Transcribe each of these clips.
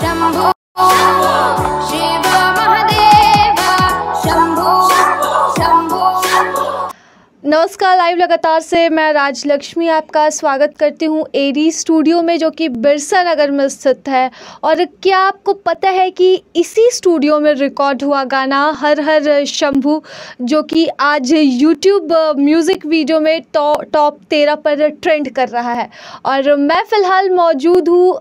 शंभो शिव महादेव शंभो शंभो। नमस्कार, लाइव लगातार से मैं राजलक्ष्मी आपका स्वागत करती हूँ एडी स्टूडियो में, जो कि बिरसा नगर में स्थित है। और क्या आपको पता है कि इसी स्टूडियो में रिकॉर्ड हुआ गाना हर हर शंभू, जो कि आज यूट्यूब म्यूज़िक वीडियो में टॉप 13 पर ट्रेंड कर रहा है। और मैं फ़िलहाल मौजूद हूँ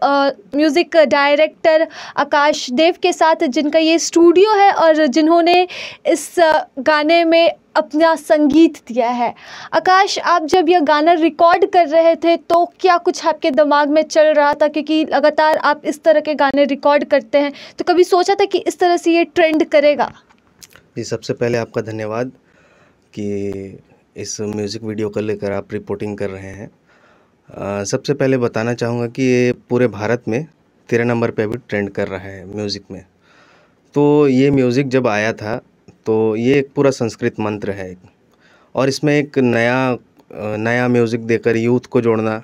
म्यूज़िक डायरेक्टर आकाश देव के साथ, जिनका ये स्टूडियो है और जिन्होंने इस गाने में अपना संगीत दिया है। आकाश, आप जब यह गाना रिकॉर्ड कर रहे थे तो क्या कुछ आपके दिमाग में चल रहा था? क्योंकि लगातार आप इस तरह के गाने रिकॉर्ड करते हैं, तो कभी सोचा था कि इस तरह से ये ट्रेंड करेगा? जी, सबसे पहले आपका धन्यवाद कि इस म्यूज़िक वीडियो को लेकर आप रिपोर्टिंग कर रहे हैं। सबसे पहले बताना चाहूँगा कि ये पूरे भारत में 13 नंबर पे भी ट्रेंड कर रहा है म्यूज़िक में। तो ये म्यूज़िक जब आया था तो ये एक पूरा संस्कृत मंत्र है और इसमें एक नया म्यूज़िक देकर यूथ को जोड़ना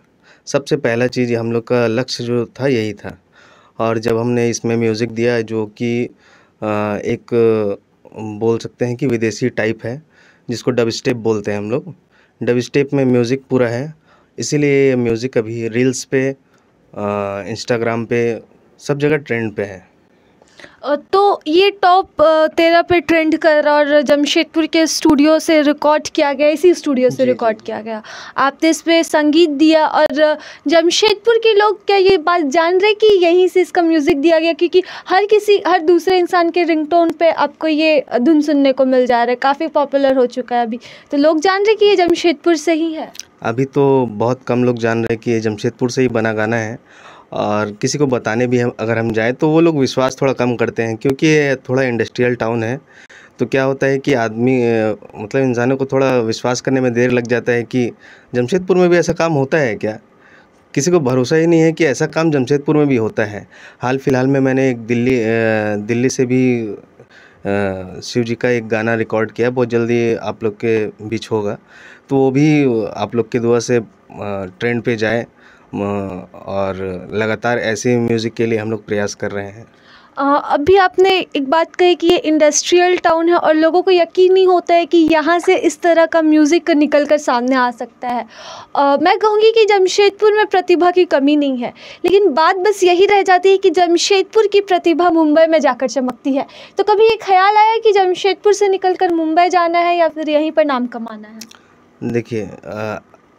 सबसे पहला चीज़ हम लोग का लक्ष्य जो था यही था। और जब हमने इसमें म्यूज़िक दिया जो कि एक बोल सकते हैं कि विदेशी टाइप है, जिसको डब स्टेप बोलते हैं हम लोग। डब स्टेप में म्यूज़िक पूरा है, इसीलिए म्यूज़िक अभी रील्स पे इंस्टाग्राम पे सब जगह ट्रेंड पे है। तो ये टॉप 13 पे ट्रेंड कर रहा और जमशेदपुर के स्टूडियो से रिकॉर्ड किया गया, इसी स्टूडियो से रिकॉर्ड किया गया। आपने इस पे संगीत दिया और जमशेदपुर के लोग क्या ये बात जान रहे कि यहीं से इसका म्यूज़िक दिया गया? क्योंकि हर दूसरे इंसान के रिंगटोन पे आपको ये धुन सुनने को मिल जा रहा है, काफ़ी पॉपुलर हो चुका है अभी। तो लोग जान रहे कि ये जमशेदपुर से ही है? अभी तो बहुत कम लोग जान रहे कि ये जमशेदपुर से ही बना गाना है। और किसी को बताने भी अगर हम जाए तो वो लोग विश्वास थोड़ा कम करते हैं, क्योंकि ये थोड़ा इंडस्ट्रियल टाउन है। तो क्या होता है कि आदमी मतलब इंसानों को थोड़ा विश्वास करने में देर लग जाता है कि जमशेदपुर में भी ऐसा काम होता है क्या। किसी को भरोसा ही नहीं है कि ऐसा काम जमशेदपुर में भी होता है। हाल फिलहाल में मैंने एक दिल्ली से भी शिव जी का एक गाना रिकॉर्ड किया, बहुत जल्दी आप लोग के बीच होगा। तो वो भी आप लोग की दुआ से ट्रेंड पे जाए और लगातार ऐसे म्यूज़िक के लिए हम लोग प्रयास कर रहे हैं। अभी आपने एक बात कही कि ये इंडस्ट्रियल टाउन है और लोगों को यकीन नहीं होता है कि यहाँ से इस तरह का म्यूज़िक निकल कर सामने आ सकता है। मैं कहूँगी कि जमशेदपुर में प्रतिभा की कमी नहीं है, लेकिन बात बस यही रह जाती है कि जमशेदपुर की प्रतिभा मुंबई में जाकर चमकती है। तो कभी ये ख्याल आया कि जमशेदपुर से निकल कर मुंबई जाना है या फिर यहीं पर नाम कमाना है? देखिए,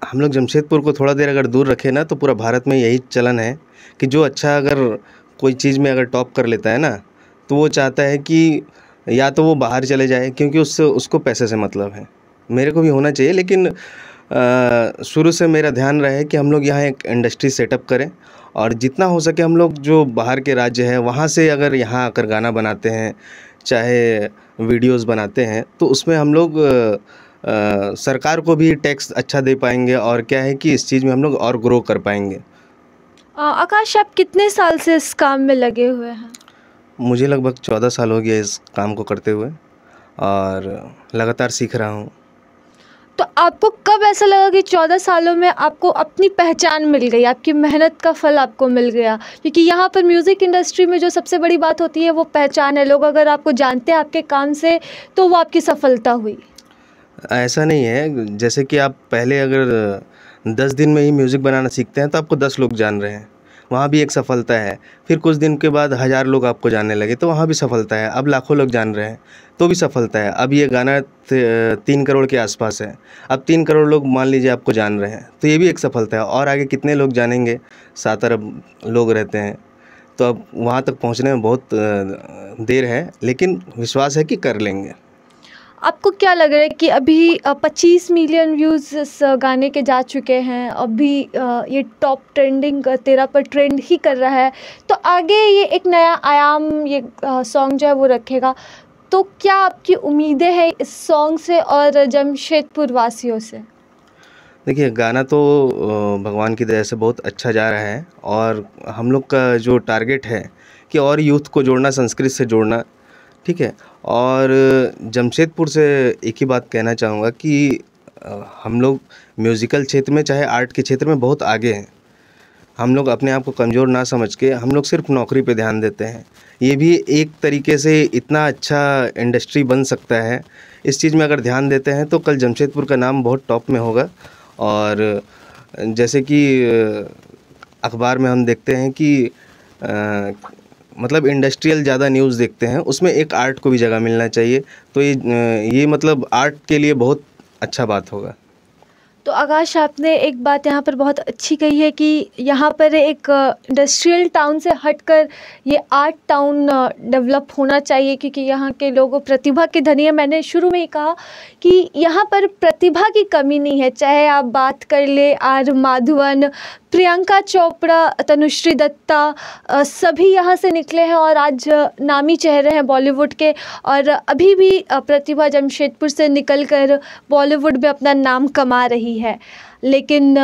हम लोग जमशेदपुर को थोड़ा देर अगर दूर रखें ना तो पूरा भारत में यही चलन है कि जो अच्छा अगर कोई चीज़ में अगर टॉप कर लेता है ना तो वो चाहता है कि या तो वो बाहर चले जाए, क्योंकि उसको पैसे से मतलब है। मेरे को भी होना चाहिए, लेकिन शुरू से मेरा ध्यान रहा है कि हम लोग यहाँ एक इंडस्ट्री सेटअप करें और जितना हो सके हम लोग जो बाहर के राज्य है वहाँ से अगर यहाँ आकर गाना बनाते हैं, चाहे वीडियोज़ बनाते हैं, तो उसमें हम लोग सरकार को भी टैक्स अच्छा दे पाएंगे और क्या है कि इस चीज़ में हम लोग और ग्रो कर पाएंगे। आकाश, आप कितने साल से इस काम में लगे हुए हैं? मुझे लगभग 14 साल हो गया इस काम को करते हुए और लगातार सीख रहा हूँ। तो आपको कब ऐसा लगा कि 14 सालों में आपको अपनी पहचान मिल गई, आपकी मेहनत का फल आपको मिल गया? क्योंकि यहाँ पर म्यूज़िक इंडस्ट्री में जो सबसे बड़ी बात होती है वो पहचान है। लोग अगर आपको जानते हैं आपके काम से तो वो आपकी सफलता हुई। ऐसा नहीं है, जैसे कि आप पहले अगर 10 दिन में ही म्यूज़िक बनाना सीखते हैं तो आपको 10 लोग जान रहे हैं, वहाँ भी एक सफलता है। फिर कुछ दिन के बाद 1000 लोग आपको जानने लगे तो वहाँ भी सफलता है। अब लाखों लोग जान रहे हैं तो भी सफलता है। अब ये गाना 3 करोड़ के आसपास है, अब 3 करोड़ लोग मान लीजिए आपको जान रहे हैं तो ये भी एक सफलता है। और आगे कितने लोग जानेंगे? 7 अरब लोग रहते हैं, तो अब वहाँ तक पहुँचने में बहुत देर है, लेकिन विश्वास है कि कर लेंगे। आपको क्या लग रहा है कि अभी 25 मिलियन व्यूज़ इस गाने के जा चुके हैं, अभी ये टॉप ट्रेंडिंग 13 पर ट्रेंड ही कर रहा है, तो आगे ये एक नया आयाम ये सॉन्ग जो है वो रखेगा। तो क्या आपकी उम्मीदें हैं इस सॉन्ग से और जमशेदपुर वासियों से? देखिए, गाना तो भगवान की दया से बहुत अच्छा जा रहा है और हम लोग का जो टारगेट है कि और यूथ को जोड़ना, संस्कृत से जोड़ना, ठीक है। और जमशेदपुर से एक ही बात कहना चाहूँगा कि हम लोग म्यूज़िकल क्षेत्र में चाहे आर्ट के क्षेत्र में बहुत आगे हैं। हम लोग अपने आप को कमज़ोर ना समझ के हम लोग सिर्फ नौकरी पे ध्यान देते हैं। ये भी एक तरीके से इतना अच्छा इंडस्ट्री बन सकता है, इस चीज़ में अगर ध्यान देते हैं तो कल जमशेदपुर का नाम बहुत टॉप में होगा। और जैसे कि अखबार में हम देखते हैं कि मतलब इंडस्ट्रियल ज़्यादा न्यूज़ देखते हैं, उसमें एक आर्ट को भी जगह मिलना चाहिए। तो ये मतलब आर्ट के लिए बहुत अच्छा बात होगा। तो आकाश, आपने एक बात यहाँ पर बहुत अच्छी कही है कि यहाँ पर एक इंडस्ट्रियल टाउन से हटकर ये आर्ट टाउन डेवलप होना चाहिए, क्योंकि यहाँ के लोग प्रतिभा के धनी हैं। मैंने शुरू में ही कहा कि यहाँ पर प्रतिभा की कमी नहीं है, चाहे आप बात कर ले आर माधवन, प्रियंका चोपड़ा, तनुश्री दत्ता, सभी यहाँ से निकले हैं और आज नामी चेहरे हैं बॉलीवुड के। और अभी भी प्रतिभा जमशेदपुर से निकलकर बॉलीवुड में अपना नाम कमा रही है। लेकिन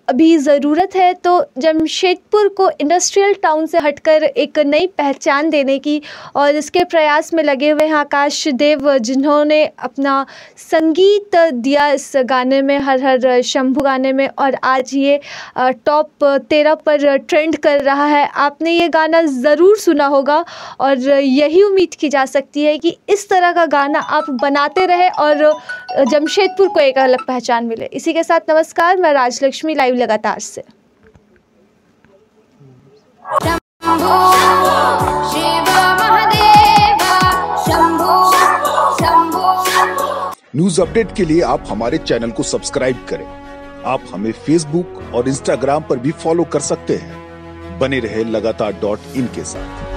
अभी ज़रूरत है तो जमशेदपुर को इंडस्ट्रियल टाउन से हटकर एक नई पहचान देने की, और इसके प्रयास में लगे हुए हैं आकाश देव, जिन्होंने अपना संगीत दिया इस गाने में, हर हर शंभू गाने में, और आज ये टॉप 13 पर ट्रेंड कर रहा है। आपने ये गाना ज़रूर सुना होगा और यही उम्मीद की जा सकती है कि इस तरह का गाना आप बनाते रहे और जमशेदपुर को एक अलग पहचान मिले। इसी के साथ नमस्कार, मैं राजलक्ष्मी, लाइव लगातार से। शंभो शिव महादेव शंभो शंभो। न्यूज अपडेट के लिए आप हमारे चैनल को सब्सक्राइब करें। आप हमें फेसबुक और इंस्टाग्राम पर भी फॉलो कर सकते हैं। बने रहे लगातार.in के साथ।